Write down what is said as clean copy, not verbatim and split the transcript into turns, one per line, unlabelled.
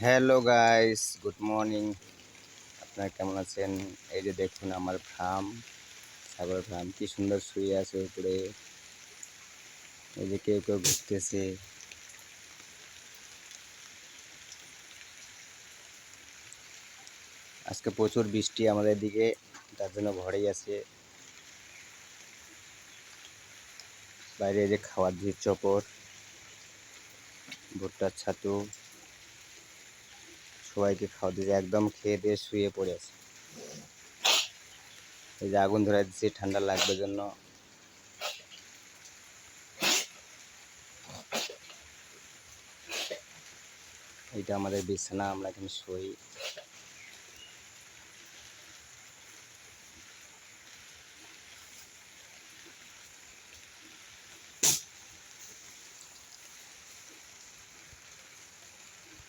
Hello guys, good morning. আপনারা কেমন আছেন? এই যে দেখুন আমার ফার্ম, ছাগলের ফার্ম কি সুন্দর শুয়ে আছে উপরে। এই যে কেউ কেউ ঘুরতেছে। আজকে প্রচুর বৃষ্টি আমাদের দিকে, তার জন্য ঘরেই আছে। বাইরে এই যে খাবার দিয়ে চপর, ভুট্টার ছাতু সবাইকে খাওয়া দিয়েছে, একদম খেয়ে দিয়ে শুয়ে পড়ে আছে। এই যে আগুন ধরে দিচ্ছে ঠান্ডা লাগবে জন্য। এইটা আমাদের বিছানা, আমরা এখানে শুই।